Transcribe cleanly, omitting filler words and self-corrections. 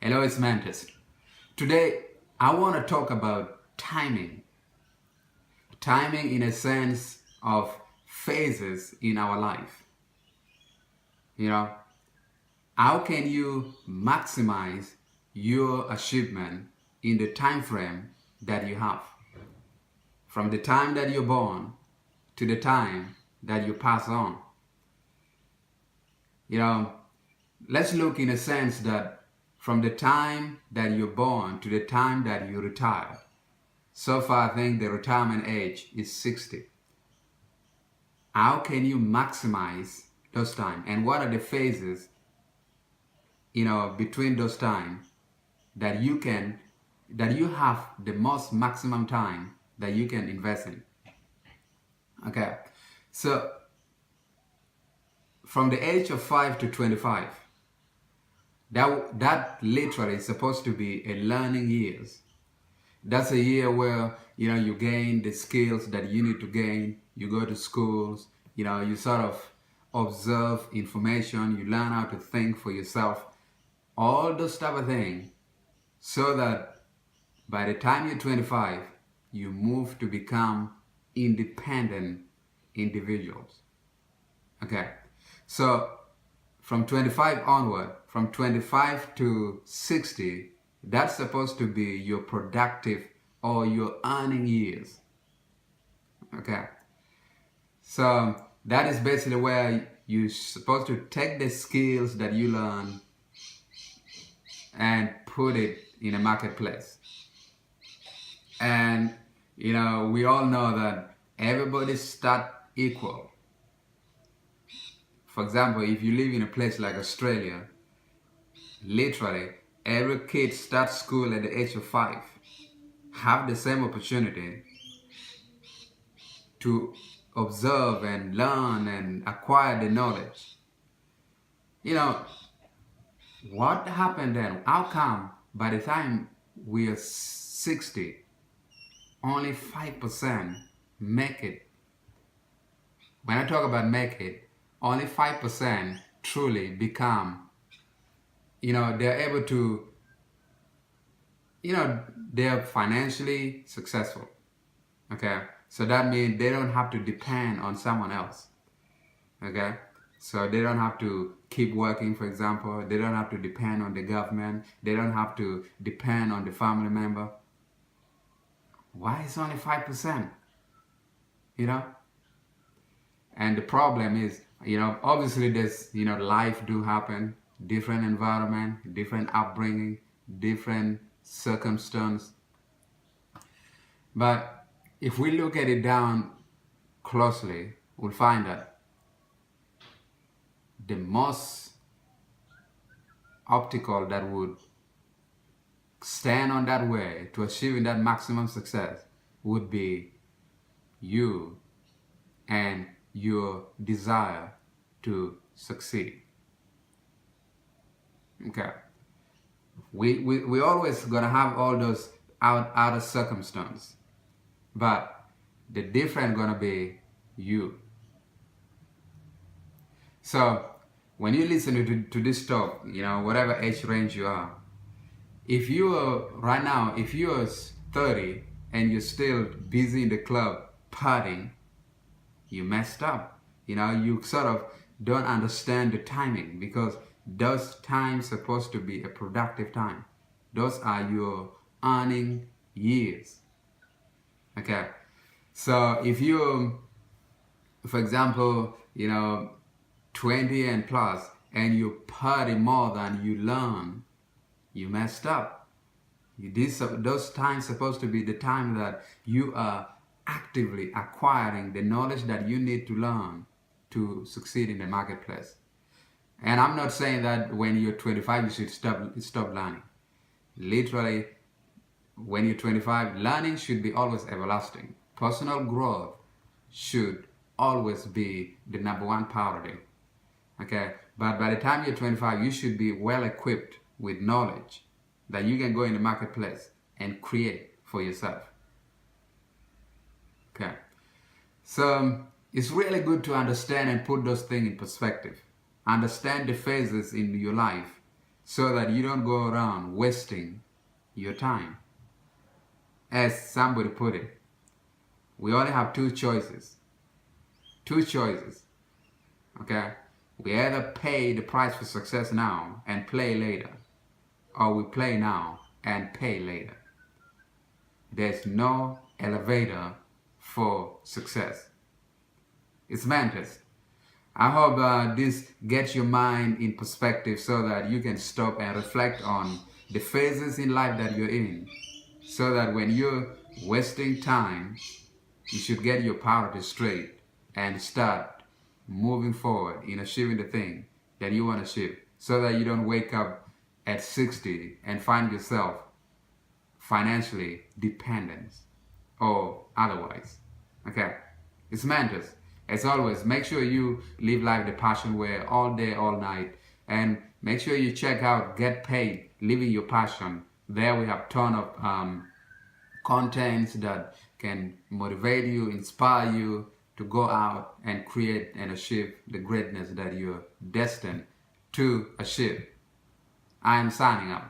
Hello, it's Mantis. Today, I want to talk about timing. Timing in a sense of phases in our life. You know, how can you maximize your achievement in the time frame that you have? From the time that you're born to the time that you pass on. Let's look in a sense that from the time that you're born to the time that you retire. So far, I think the retirement age is 60. How can you maximize those time? And what are the phases, between those time that you have the most maximum time that you can invest in? Okay, so from the age of 5 to 25, that literally is supposed to be a learning years. That's a year where you gain the skills that you need to gain. You go to schools, you sort of observe information, you learn how to think for yourself, all those type of things, so that by the time you're 25, you move to become independent individuals. Okay, so from 25 onward, from 25 to 60, that's supposed to be your productive or your earning years. Okay, so that is basically where you're supposed to take the skills that you learn and put it in a marketplace. And we all know that everybody start equal. For example, if you live in a place like Australia, literally every kid starts school at the age of 5, have the same opportunity to observe and learn and acquire the knowledge. What happened then? How come by the time we are 60, only 5% make it? When I talk about make it, only 5% truly become, they're able to, they're financially successful. Okay, so that means they don't have to depend on someone else. Okay, so they don't have to keep working, for example. They don't have to depend on the government. They don't have to depend on the family member. Why is only 5%? And the problem is, obviously there's, life do happen, different environment, different upbringing, different circumstance. But if we look at it down closely, we'll find that the most obstacle that would stand on that way to achieving that maximum success would be you and your desire to succeed. Okay, we always gonna have all those outer circumstances, but the difference gonna be you. So when you listen to this talk, whatever age range you are, if you are right now, if you are 30 and you're still busy in the club partying, you messed up. You sort of don't understand the timing, because those times supposed to be a productive time. Those are your earning years. Okay, so if you, for example, 20 and plus, and you party more than you learn, you messed up. Those times supposed to be the time that you are actively acquiring the knowledge that you need to learn to succeed in the marketplace. And I'm not saying that when you're 25 you should stop learning. Literally, when you're 25, learning should be always everlasting. Personal growth should always be the number one priority. Okay, but by the time you're 25, you should be well equipped with knowledge that you can go in the marketplace and create for yourself. Okay, so it's really good to understand and put those things in perspective. Understand the phases in your life so that you don't go around wasting your time. As somebody put it, we only have two choices. Two choices. Okay? We either pay the price for success now and play later, or we play now and pay later. There's no elevator for success. It's Mantis. I hope this gets your mind in perspective so that you can stop and reflect on the phases in life that you're in, so that when you're wasting time, you should get your priorities straight and start moving forward in achieving the thing that you want to achieve, so that you don't wake up at 60 and find yourself financially dependent or otherwise. Okay, it's Mantis. As always, make sure you live life the passion way all day, all night, and make sure you check out Get Paid, Living Your Passion. There we have a ton of contents that can motivate you, inspire you to go out and create and achieve the greatness that you're destined to achieve. I am signing out.